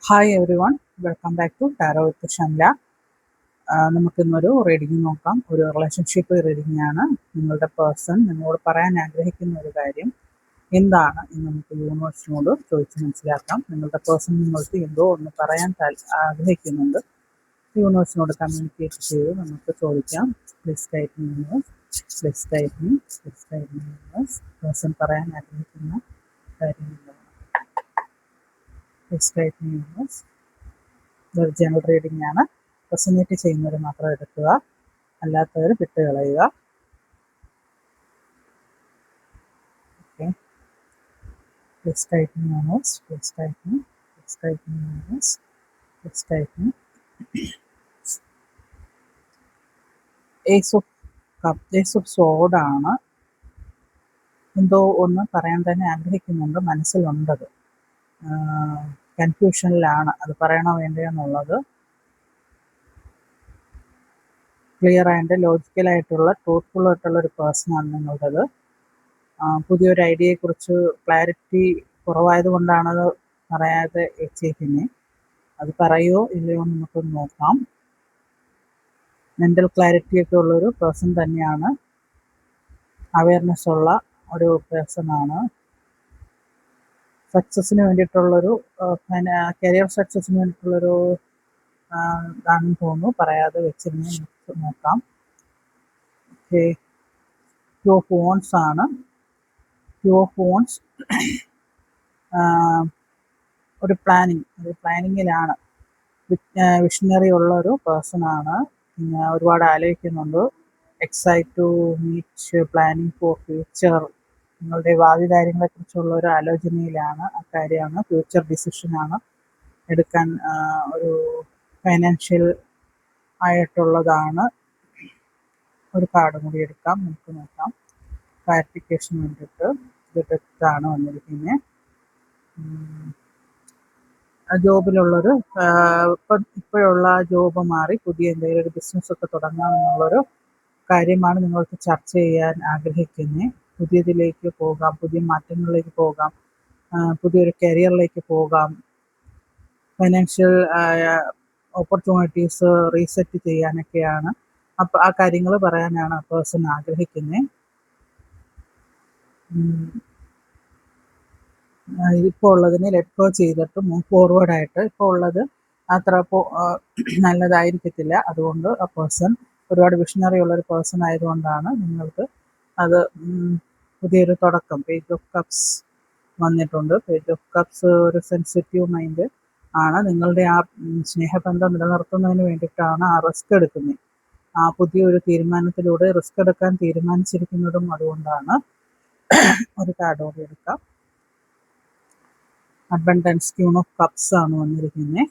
Hi everyone, welcome back to tarot with Shamla. നമുക്കിന്നൊരു reading നോക്കാം. ഒരു റിലേഷൻഷിപ്പ് റീഡിംഗ് ആണ്. നിങ്ങളുടെ പേഴ്സൺ നിങ്ങളോട് പറയാൻ ആഗ്രഹിക്കുന്ന ഒരു കാര്യം എന്താണ് എന്ന് നമുക്ക് യൂണിവേഴ്സിനോട് ചോദിച്ച് മനസ്സിലാക്കാം. നിങ്ങളുടെ പേഴ്സൺ നിങ്ങൾക്ക് എന്തോ ഒന്ന് പറയാൻ ആഗ്രഹിക്കുന്നുണ്ട്. യൂണിവേഴ്സിനോട് കമ്മ്യൂണിക്കേറ്റ് ചെയ്ത് നമുക്ക് ചോദിക്കാം. Please type me universe, please type me, please type me universe. Person പറയാൻ ആഗ്രഹിക്കുന്ന കാര്യം എന്താണ്? Please type me universe. ഇതൊരു ജനറൽ റീഡിംഗ് ആണ്. റെസൊനേറ്റ് ചെയ്യുന്നവർ മാത്രം എടുക്കുക, അല്ലാത്തവർ വിട്ട് കളയുക. Okay, please type me universe, please type me, please type me universe, please type me. Ace of സോഡാണ്. എന്തോ ഒന്ന് പറയാൻ തന്നെ ആഗ്രഹിക്കുന്നുണ്ട്, മനസ്സിലുണ്ടത്. കൺഫ്യൂഷനിലാണ്, അത് പറയണോ വേണ്ടതെന്നുള്ളത്. ക്ലിയർ ആയിട്ട് ലോജിക്കലായിട്ടുള്ള ട്രൂത്ത്ഫുൾ ആയിട്ടുള്ള ഒരു പേഴ്സണാണ് നിങ്ങളുടേത്. പുതിയൊരു ഐഡിയയെക്കുറിച്ച് ക്ലാരിറ്റി കുറവായത് കൊണ്ടാണത് പറയാതെ വെച്ചേക്കുന്നത്. അത് പറയുമോ ഇല്ലയോ എന്ന് നമുക്കൊന്ന് നോക്കാം. മെൻ്റൽ ക്ലാരിറ്റിയൊക്കെ ഉള്ളൊരു പേഴ്സൺ തന്നെയാണ്. അവയർനെസ് ഉള്ള ഒരു പേഴ്സണാണ്. സക്സസ്സിന് വേണ്ടിയിട്ടുള്ളൊരു കരിയർ സക്സസ്സിന് വേണ്ടിയിട്ടുള്ളൊരു ഇതാണെന്ന് തോന്നുന്നു. പറയാതെ വെച്ചിരുന്ന് നമുക്ക് നോക്കാം. ഓക്കെ, ടു ഓഫ് വോൺസ് ആണ്. ടു ഓഫ് വോൺസ് ഒരു പ്ലാനിങ്ങിലാണ്. വിഷണറി ഉള്ളൊരു പേഴ്സണാണ്. ഒരുപാട് ആലോചിക്കുന്നുണ്ട്. Excite to meet, planning for future. നിങ്ങളുടെ ഭാവി കാര്യങ്ങളെക്കുറിച്ചുള്ള ഒരു ആലോചനയിലാണ്. ആ കാര്യമാണ് ഫ്യൂച്ചർ ഡിസിഷനാണ് എടുക്കാൻ. ഒരു ഫൈനാൻഷ്യൽ ആയിട്ടുള്ളതാണ്. ഒരു കാർഡ് കൂടി എടുക്കാം, നമുക്ക് നോക്കാം ക്ലാരിഫിക്കേഷന് വേണ്ടിയിട്ട്. ഇത് ഡെത്താണ് വന്നിരിക്കുന്നത്. ജോബിലുള്ളൊരു ഇപ്പോഴുള്ള ജോബ് മാറി പുതിയ എന്തെങ്കിലും ഒരു ബിസിനസ്സൊക്കെ തുടങ്ങാമെന്നുള്ളൊരു കാര്യമാണ് നിങ്ങൾക്ക് ചർച്ച ചെയ്യാൻ ആഗ്രഹിക്കുന്നത്. പുതിയതിലേക്ക് പോകാം, പുതിയ മാറ്റങ്ങളിലേക്ക് പോകാം, പുതിയൊരു കരിയറിലേക്ക് പോകാം, ഫൈനാൻഷ്യൽ ഓപ്പർച്യൂണിറ്റീസ് റീസെറ്റ് ചെയ്യാനൊക്കെയാണ്. അപ്പോൾ ആ കാര്യങ്ങൾ പറയാനാണ് ആ പേഴ്സൺ ആഗ്രഹിക്കുന്നത്. ഇപ്പോൾ ഉള്ളതിനെ ലെറ്റ് ഗോ ചെയ്തിട്ട് മൂവ് ഫോർവേഡായിട്ട്, ഇപ്പോൾ ഉള്ളത് അത്ര നല്ലതായിരിക്കത്തില്ല. അതുകൊണ്ട് ആ പേഴ്സൺ ഒരുപാട് വിഷണറി ഉള്ളൊരു പേഴ്സൺ ആയതുകൊണ്ടാണ് നിങ്ങൾക്ക് അത് പുതിയൊരു തുടക്കം. പേജ് ഓഫ് കപ്സ് വന്നിട്ടുണ്ട്. പേജ് ഓഫ് കപ്സ് ഒരു സെൻസിറ്റീവ് മൈൻഡ് ആണ്. നിങ്ങളുടെ ആ സ്നേഹബന്ധം നിലനിർത്തുന്നതിന് വേണ്ടിയിട്ടാണ് ആ റിസ്ക് എടുക്കുന്നത്. ആ പുതിയൊരു തീരുമാനത്തിലൂടെ റിസ്ക് എടുക്കാൻ തീരുമാനിച്ചിരിക്കുന്നതും അതുകൊണ്ടാണ്. ഒരു കാർഡ് കൂടി എടുക്കാം. അബണ്ടൻസ്, ക്യൂൺ ഓഫ് കപ്സ് ആണ് വന്നിരിക്കുന്നത്.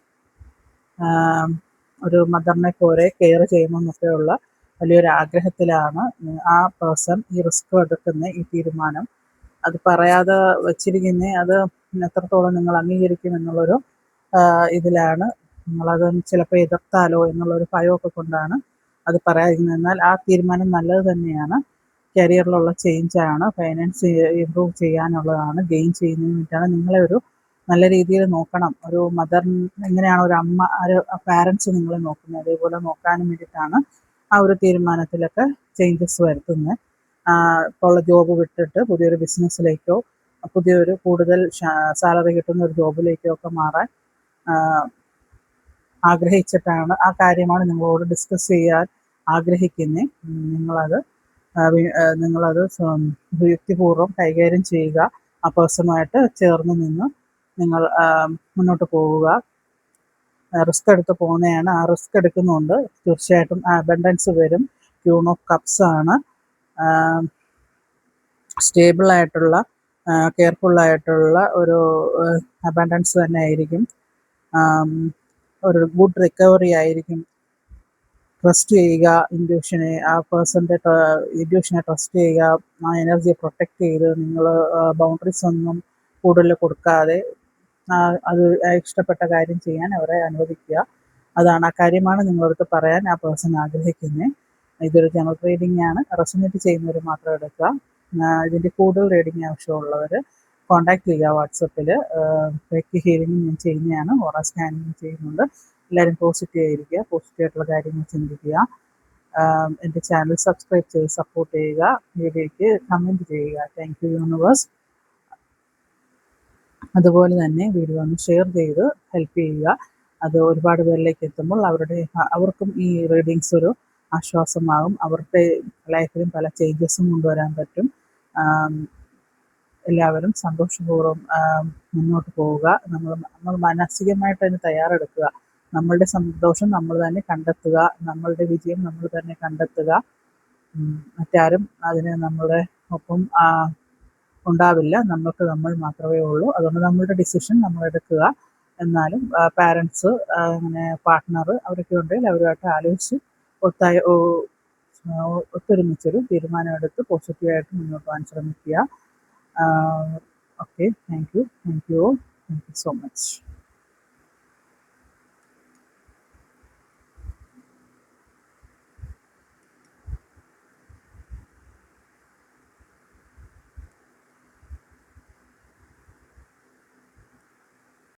ഒരു മദറിനെ പോലെ കെയർ ചെയ്യണമെന്നൊക്കെയുള്ള വലിയൊരു ആഗ്രഹത്തിലാണ് ആ പേഴ്സൺ ഈ റിസ്ക് എടുക്കുന്ന ഈ തീരുമാനം. അത് പറയാതെ വച്ചിരിക്കുന്നത് അത് എത്രത്തോളം നിങ്ങൾ അംഗീകരിക്കുമെന്നുള്ളൊരു ഇതിലാണ്. നിങ്ങളത് ചിലപ്പോൾ എതിർത്താലോ എന്നുള്ളൊരു ഭയമൊക്കെ കൊണ്ടാണ് അത് പറയാതിരിക്കുന്നത്. എന്നാൽ ആ തീരുമാനം നല്ലത് തന്നെയാണ്. കരിയറിലുള്ള ചേഞ്ചാണ്, ഫൈനാൻസ് ഇമ്പ്രൂവ് ചെയ്യാനുള്ളതാണ്, ഗെയിൻ ചെയ്യുന്നതിന് വേണ്ടിയിട്ടാണ്. നിങ്ങളെ ഒരു നല്ല രീതിയിൽ നോക്കണം. ഒരു മദർ എങ്ങനെയാണ് ഒരു അമ്മ, ഒരു പാരൻസ് നിങ്ങളെ നോക്കുന്നത്, അതേപോലെ നോക്കാനും വേണ്ടിയിട്ടാണ് ആ ഒരു തീരുമാനത്തിലൊക്കെ ചേഞ്ചസ് വരുത്തുന്നത്. ഇപ്പോൾ ഉള്ള ജോബ് വിട്ടിട്ട് പുതിയൊരു ബിസിനസ്സിലേക്കോ പുതിയൊരു കൂടുതൽ സാലറി കിട്ടുന്ന ഒരു ജോബിലേക്കോ ഒക്കെ മാറാൻ ആഗ്രഹിച്ചിട്ടാണ്. ആ കാര്യമാണ് നിങ്ങളോട് ഡിസ്കസ് ചെയ്യാൻ ആഗ്രഹിക്കുന്നത്. നിങ്ങളത് യുക്തിപൂർവ്വം കൈകാര്യം ചെയ്യുക. ആ പേഴ്സണുമായിട്ട് ചേർന്ന് നിന്ന് നിങ്ങൾ മുന്നോട്ട് പോവുക. റിസ്ക് എടുത്ത് പോകുന്നതാണ്. ആ റിസ്ക് എടുക്കുന്നുണ്ട്, തീർച്ചയായിട്ടും അബണ്ടൻസ് വരും. ക്യൂൺ ഓഫ് കപ്സ് ആണ്. സ്റ്റേബിളായിട്ടുള്ള കെയർഫുള്ളായിട്ടുള്ള ഒരു അബണ്ടൻസ് തന്നെ ആയിരിക്കും. ഒരു ഗുഡ് റിക്കവറി ആയിരിക്കും. ട്രസ്റ്റ് ചെയ്യുക ഇൻഡ്യൂഷനെ, ആ പേഴ്സൻ്റെ ഇൻഡ്യൂഷനെ ട്രസ്റ്റ് ചെയ്യുക. ആ എനർജിയെ പ്രൊട്ടക്റ്റ് ചെയ്ത് നിങ്ങൾ ബൗണ്ടറീസ് ഒന്നും കൂടുതൽ കൊടുക്കാതെ അത് ഇഷ്ടപ്പെട്ട കാര്യം ചെയ്യാൻ അവരെ അനുവദിക്കുക. ആ കാര്യമാണ് നിങ്ങളടുത്ത് പറയാൻ ആ പേഴ്സൺ ആഗ്രഹിക്കുന്നത്. ഇതൊരു ജനറൽ റീഡിംഗ് ആണ്. റെസൊനേറ്റ് ചെയ്യുന്നവർ മാത്രം എടുക്കുക. ഇതിൻ്റെ കൂടുതൽ റീഡിംഗ് ആവശ്യമുള്ളവർ കോൺടാക്ട് ചെയ്യുക വാട്സപ്പിൽ. റേക്കി ഹീലിംഗ് ഞാൻ ചെയ്യുന്നതാണ്, ഓറ സ്കാനിങ് ചെയ്യുന്നുണ്ട്. എല്ലാവരും പോസിറ്റീവായിരിക്കുക, പോസിറ്റീവായിട്ടുള്ള കാര്യങ്ങൾ ചിന്തിക്കുക. എൻ്റെ ചാനൽ സബ്സ്ക്രൈബ് ചെയ്ത് സപ്പോർട്ട് ചെയ്യുക, വീഡിയോയ്ക്ക് കമൻറ്റ് ചെയ്യുക. Thank you universe. അതുപോലെ തന്നെ വീഡിയോ ഒന്ന് ഷെയർ ചെയ്ത് ഹെൽപ്പ് ചെയ്യുക. അത് ഒരുപാട് പേരിലേക്ക് എത്തുമ്പോൾ അവർക്കും ഈ റീഡിങ്സ് ഒരു ആശ്വാസമാകും. അവരുടെ ലൈഫിലും പല ചേഞ്ചസും കൊണ്ടുവരാൻ പറ്റും. എല്ലാവരും സന്തോഷപൂർവ്വം മുന്നോട്ട് പോവുക. നമ്മൾ മാനസികമായിട്ട് അതിന് തയ്യാറെടുക്കുക. നമ്മളുടെ സന്തോഷം നമ്മൾ തന്നെ കണ്ടെത്തുക, നമ്മളുടെ വിജയം നമ്മൾ തന്നെ കണ്ടെത്തുക. മറ്റാരും അതിന് നമ്മുടെ ഒപ്പം ഉണ്ടാവില്ല, നമ്മൾക്ക് നമ്മൾ മാത്രമേ ഉള്ളൂ. അതുകൊണ്ട് നമ്മളുടെ ഡിസിഷൻ നമ്മൾ എടുക്കുക. എന്നാലും പാരൻസ്, അങ്ങനെ പാർട്ട്ണർ അവരൊക്കെ ഉണ്ടെങ്കിൽ അവരുമായിട്ട് ആലോചിച്ച് ഒത്തൊരുമിച്ചൊരു തീരുമാനമെടുത്ത് പോസിറ്റീവായിട്ട് മുന്നോട്ട് പോകാൻ ശ്രമിക്കുക. Okay, thank you all, thank you so much.